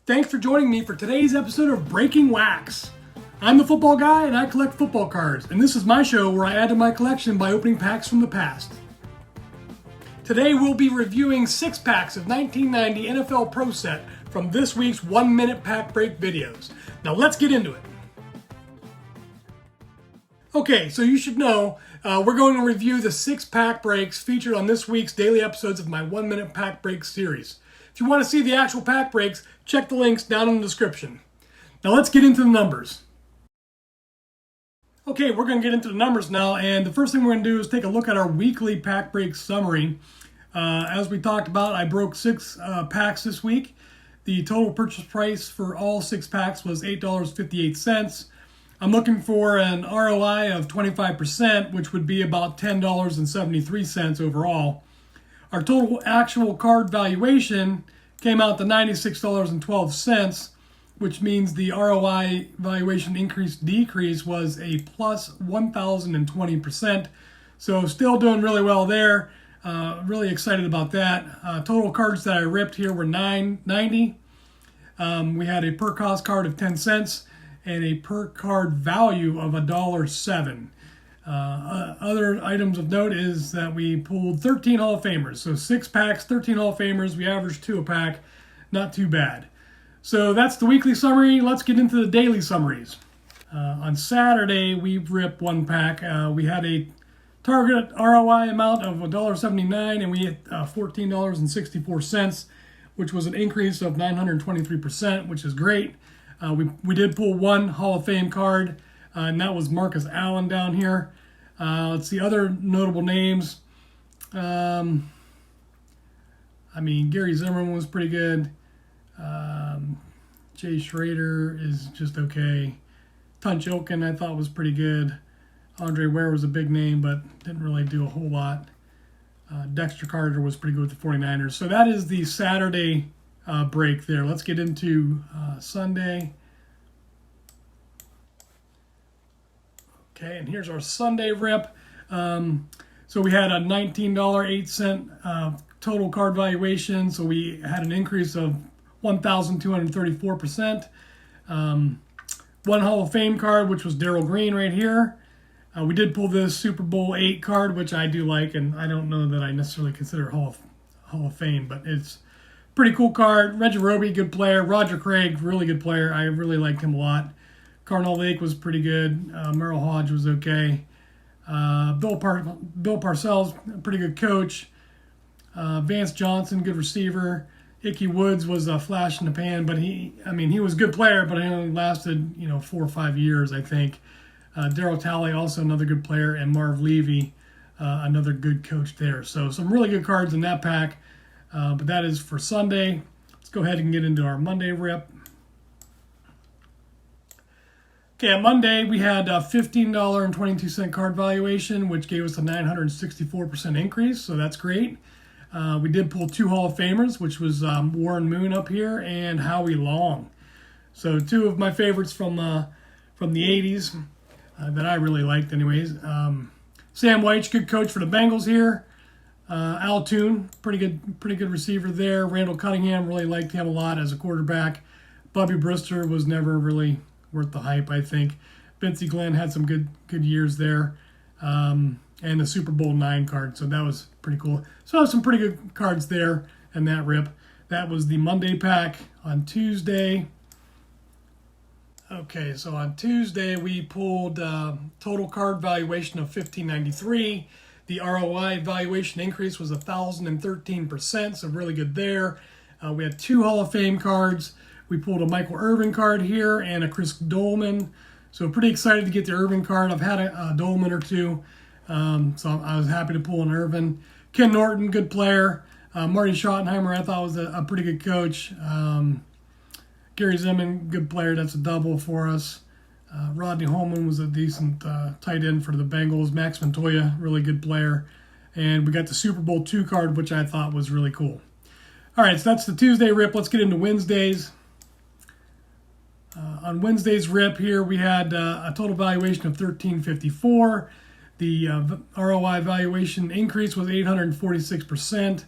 Thanks for joining me for today's episode of Breaking Wax. I'm the football guy and I collect football cards, and this is my show where I add to my collection by opening packs from the past. Today we'll be reviewing 6 packs of 1990 NFL Pro Set from this week's 1 Minute Pack Break videos. Now let's get into it. Okay, so you should know we're going to review the 6 pack breaks featured on this week's daily episodes of my 1 Minute Pack Break series. If you want to see the actual pack breaks, check the links down in the description. Now let's get into the numbers. Okay, we're going to get into the numbers now, and the first thing we're going to do is take a look at our weekly pack break summary. As we talked about, I broke 6 packs this week. The total purchase price for all 6 packs was $8.58. I'm looking for an ROI of 25%, which would be about $10.73 overall. Our total actual card valuation came out to $96.12, which means the ROI valuation decrease was a plus 1,020%. So still doing really well there. Really excited about that. Total cards that I ripped here were $9.90. We had a per cost card of 10 cents and a per card value of $1.07. Other items of note is that we pulled 13 Hall of Famers. So 6 packs, 13 Hall of Famers. We averaged 2 a pack. Not too bad. So that's the weekly summary. Let's get into the daily summaries. On Saturday, we ripped 1 pack. We had a target ROI amount of $1.79, and we hit $14.64, which was an increase of 923%, which is great. We did pull 1 Hall of Fame card, and that was Marcus Allen down here. Let's see other notable names. Gary Zimmerman was pretty good. Jay Schrader is just okay. Tunch Ilkin I thought was pretty good. Andre Ware was a big name, but didn't really do a whole lot. Dexter Carter was pretty good with the 49ers. So that is the Saturday break there. Let's get into Sunday. Okay, and here's our Sunday rip. So we had a $19.08 total card valuation, so we had an increase of 1,234%. 1 Hall of Fame card, which was Darryl Green right here. We did pull this Super Bowl 8 card, which I do like, and I don't know that I necessarily consider Hall of Fame, but it's a pretty cool card. Reggie Roby, good player. Roger Craig, really good player. I really liked him a lot. Carnell Lake was pretty good. Merrill Hodge was okay. Bill Parcells, pretty good coach. Vance Johnson, good receiver. Ickey Woods was a flash in the pan, but he was a good player, but he only lasted 4 or 5 years, I think. Darryl Talley, also another good player, and Marv Levy, another good coach there. So some really good cards in that pack, but that is for Sunday. Let's go ahead and get into our Monday rip. Okay, on Monday we had a $15.22 card valuation, which gave us a 964% increase, so that's great. We did pull 2 Hall of Famers, which was Warren Moon up here and Howie Long. So 2 of my favorites from the 80s that I really liked anyways. Sam White's good coach for the Bengals here. Al Toon, pretty good receiver there. Randall Cunningham, really liked him a lot as a quarterback. Bubby Brister was never really worth the hype, I think. Vincey Glenn had some good years there. And the Super Bowl 9 card, so that was pretty cool. So I have some pretty good cards there in that rip. That was the Monday pack. On Tuesday, okay, so on Tuesday we pulled total card valuation of $15.93. The ROI valuation increase was 1,013%, so really good there. We had 2 Hall of Fame cards. We pulled a Michael Irvin card here and a Chris Dolman. So pretty excited to get the Irvin card. I've had a Dolman or 2. So I was happy to pull an Irvin. Ken Norton, good player. Marty Schottenheimer, I thought was a pretty good coach. Gary Zimmerman, good player. That's a double for us. Rodney Holman was a decent tight end for the Bengals. Max Montoya, really good player. And we got the Super Bowl 2 card, which I thought was really cool. All right, so that's the Tuesday rip. Let's get into Wednesdays. On Wednesday's rip here, we had a total valuation of $13.54. The ROI valuation increase was 846%,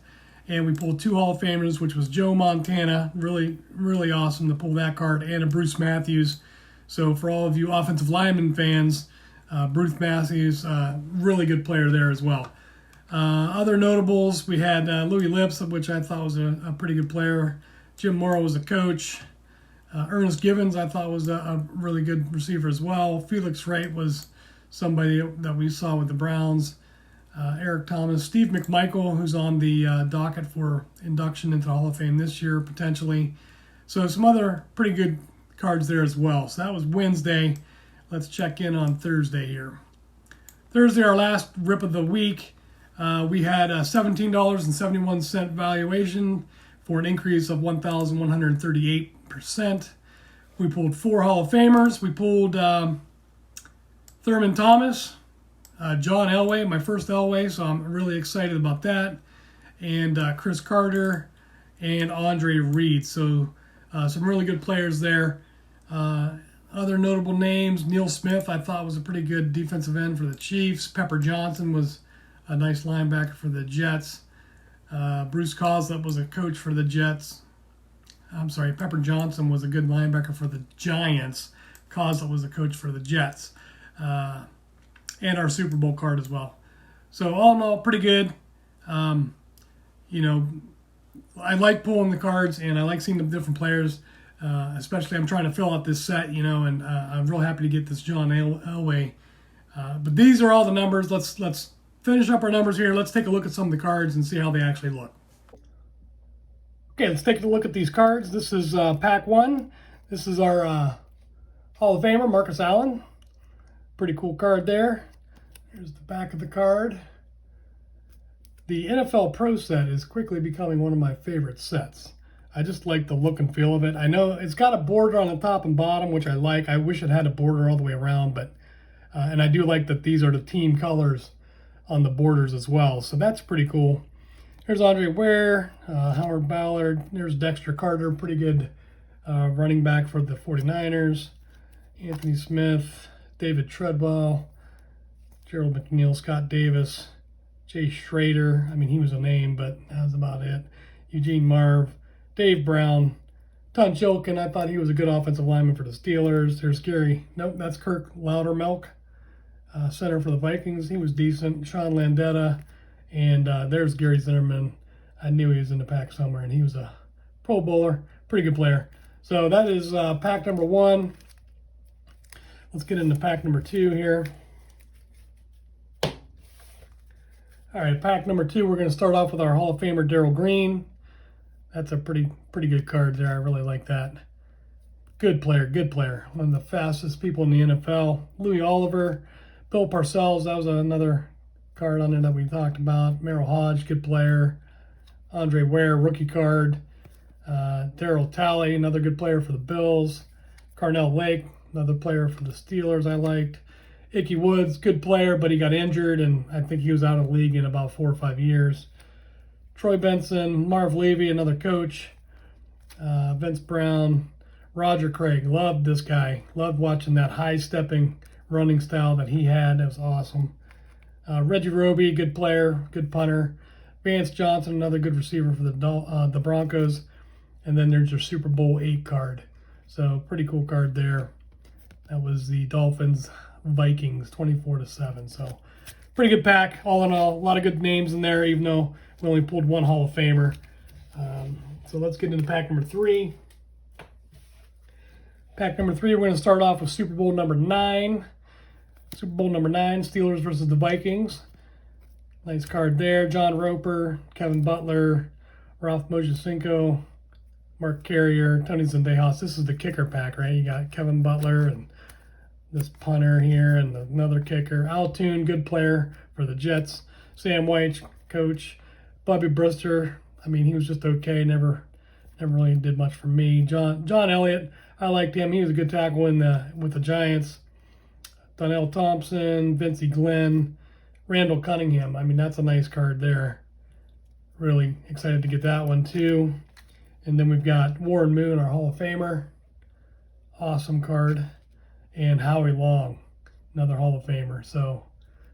And we pulled 2 Hall of Famers, which was Joe Montana. Really, really awesome to pull that card, and a Bruce Matthews. So for all of you offensive lineman fans, Bruce Matthews, really good player there as well. Other notables, we had Louis Lips, which I thought was a pretty good player. Jim Morrow was a coach. Ernest Givens, I thought was a really good receiver as well. Felix Wright was somebody that we saw with the Browns. Eric Thomas, Steve McMichael, who's on the docket for induction into the Hall of Fame this year, potentially. So some other pretty good cards there as well. So that was Wednesday. Let's check in on Thursday here. Thursday, our last rip of the week, we had a $17.71 valuation for an increase of 1,138%. We pulled 4 Hall of Famers. We pulled Thurman Thomas, John Elway, my first Elway, so I'm really excited about that. And Chris Carter and Andre Reed. So some really good players there. Other notable names, Neil Smith, I thought was a pretty good defensive end for the Chiefs. Pepper Johnson was a nice linebacker for the Jets. Bruce Coslett was a coach for the Jets. I'm sorry, Pepper Johnson was a good linebacker for the Giants. Coslett was a coach for the Jets. And our Super Bowl card as well. So all in all, pretty good. You know, I like pulling the cards, and I like seeing the different players. Especially I'm trying to fill out this set, you know, and I'm real happy to get this John Elway. But these are all the numbers. Let's finish up our numbers here. Let's take a look at some of the cards and see how they actually look. Okay, let's take a look at these cards. This is pack 1. This is our Hall of Famer, Marcus Allen. Pretty cool card there. Here's the back of the card. The NFL Pro set is quickly becoming one of my favorite sets. I just like the look and feel of it. I know it's got a border on the top and bottom, which I like. I wish it had a border all the way around, but and I do like that these are the team colors on the borders as well. So that's pretty cool. Here's Andre Ware, Howard Ballard. There's Dexter Carter, pretty good running back for the 49ers. Anthony Smith, David Treadwell, Gerald McNeil, Scott Davis, Jay Schrader. I mean, he was a name, but that's about it. Eugene Marv, Dave Brown, Tunch Ilkin. I thought he was a good offensive lineman for the Steelers. There's Gary. Nope, that's Kirk Loudermilk, center for the Vikings. He was decent. Sean Landetta. And there's Gary Zinnerman. I knew he was in the pack somewhere, and he was a Pro Bowler. Pretty good player. So that is pack number 1. Let's get into pack number 2 here. All right, pack number 2, we're going to start off with our Hall of Famer, Darrell Green. That's a pretty good card there. I really like that. Good player, good player. One of the fastest people in the NFL. Louis Oliver, Bill Parcells, that was another card on there that we talked about. Merrill Hodge, good player. Andre Ware, rookie card. Darryl Talley, another good player for the Bills. Carnell Lake, another player for the Steelers I liked. Ickey Woods, good player, but he got injured, and I think he was out of the league in about 4 or 5 years. Troy Benson, Marv Levy, another coach. Vince Brown, Roger Craig, loved this guy. Loved watching that high-stepping running style that he had. That was awesome. Reggie Roby, good player, good punter. Vance Johnson, another good receiver for the Broncos. And then there's your Super Bowl 8 card. So pretty cool card there. That was the Dolphins Vikings 24-7. So pretty good pack all in all. A lot of good names in there, even though we only pulled 1 Hall of Famer. So let's get into pack number 3. Pack number 3, we're going to start off with Super Bowl number 9. Super Bowl number 9, Steelers versus the Vikings. Nice card there. John Roper, Kevin Butler, Ralph Mojicinko, Mark Carrier, Tony Zendejas. This is the kicker pack, right? You got Kevin Butler and this punter here and another kicker. Al Toon, good player for the Jets. Sam White, coach. Bobby Brister, I mean, he was just okay. Never really did much for me. John Elliott, I liked him. He was a good tackle with the Giants. Donnell Thompson, Vincey Glenn, Randall Cunningham. I mean, that's a nice card there. Really excited to get that one too. And then we've got Warren Moon, our Hall of Famer. Awesome card. And Howie Long, another Hall of Famer. So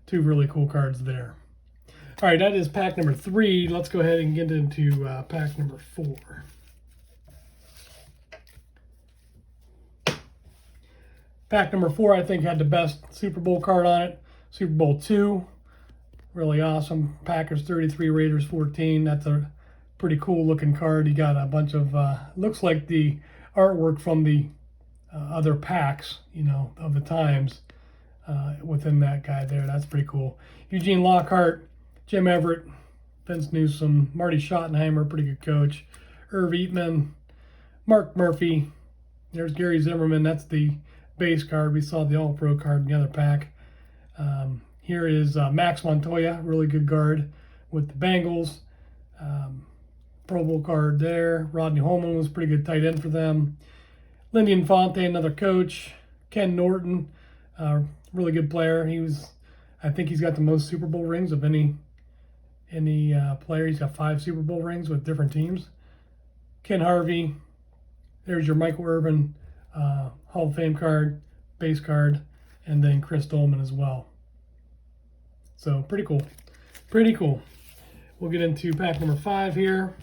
2 really cool cards there. All right, that is pack number 3. Let's go ahead and get into pack number 4. Pack number 4, I think, had the best Super Bowl card on it. Super Bowl 2, really awesome. Packers 33, Raiders 14. That's a pretty cool looking card. You got a bunch of, looks like the artwork from the other packs, you know, of the times within that guy there. That's pretty cool. Eugene Lockhart, Jim Everett, Vince Newsom, Marty Schottenheimer, pretty good coach. Irv Eatman, Mark Murphy. There's Gary Zimmerman. That's the base card. We saw the All-Pro card in the other pack. Here is Max Montoya, really good guard with the Bengals. Pro Bowl card there. Rodney Holman was pretty good tight end for them. Lindy Infante, another coach. Ken Norton, really good player. I think he's got the most Super Bowl rings of any player. He's got 5 Super Bowl rings with different teams. Ken Harvey. There's your Michael Irvin Hall of Fame card, base card, and then Chris Dolman as well. So pretty cool. Pretty cool. We'll get into pack number 5 here.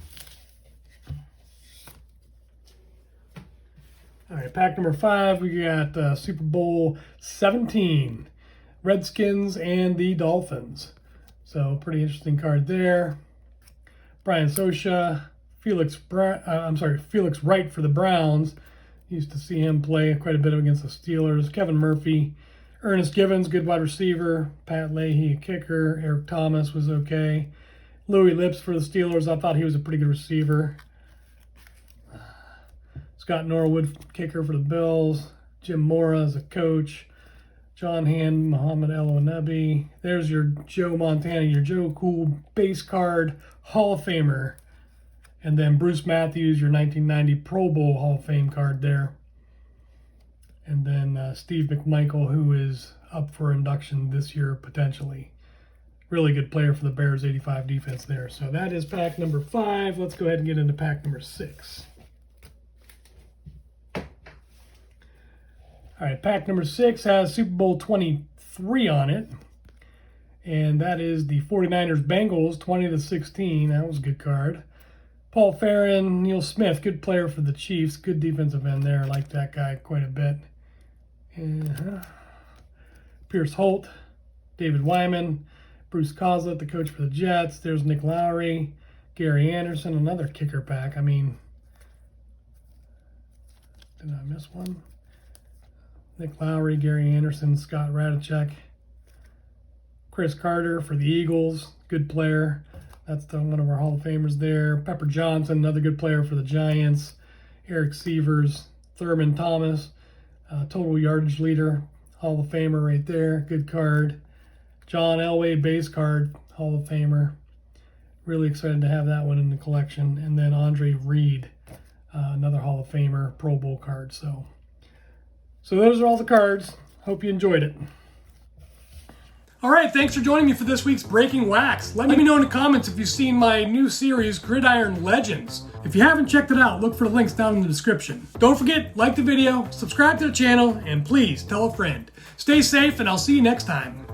All right, pack number 5, we got Super Bowl 17, Redskins and the Dolphins. So pretty interesting card there. Brian Sosha, Felix Wright for the Browns. Used to see him play quite a bit against the Steelers. Kevin Murphy, Ernest Givens, good wide receiver. Pat Leahy, a kicker. Eric Thomas was okay. Louis Lips for the Steelers. I thought he was a pretty good receiver. Scott Norwood, kicker for the Bills. Jim Mora as a coach. John Hand, Muhammad El-Wanabi. There's your Joe Montana, your Joe Cool base card Hall of Famer. And then Bruce Matthews, your 1990 Pro Bowl Hall of Fame card there. And then Steve McMichael, who is up for induction this year potentially. Really good player for the Bears 85 defense there. So that is pack number 5. Let's go ahead and get into pack number 6. All right, pack number 6 has Super Bowl 23 on it. And that is the 49ers Bengals 20-16. That was a good card. Paul Farron, Neil Smith, good player for the Chiefs. Good defensive end there. I like that guy quite a bit. Pierce Holt, David Wyman, Bruce Coslett, the coach for the Jets. There's Nick Lowry, Gary Anderson, another kicker pack. I mean, did I miss one? Nick Lowry, Gary Anderson, Scott Radicek, Chris Carter for the Eagles, good player. That's one of our Hall of Famers there. Pepper Johnson, another good player for the Giants. Eric Sievers, Thurman Thomas, total yardage leader, Hall of Famer right there, good card. John Elway, base card, Hall of Famer. Really excited to have that one in the collection. And then Andre Reed, another Hall of Famer, Pro Bowl card. So those are all the cards. Hope you enjoyed it. All right, thanks for joining me for this week's Breaking Wax. Let me know in the comments if you've seen my new series, Gridiron Legends. If you haven't checked it out, look for the links down in the description. Don't forget, like the video, subscribe to the channel, and please tell a friend. Stay safe, and I'll see you next time.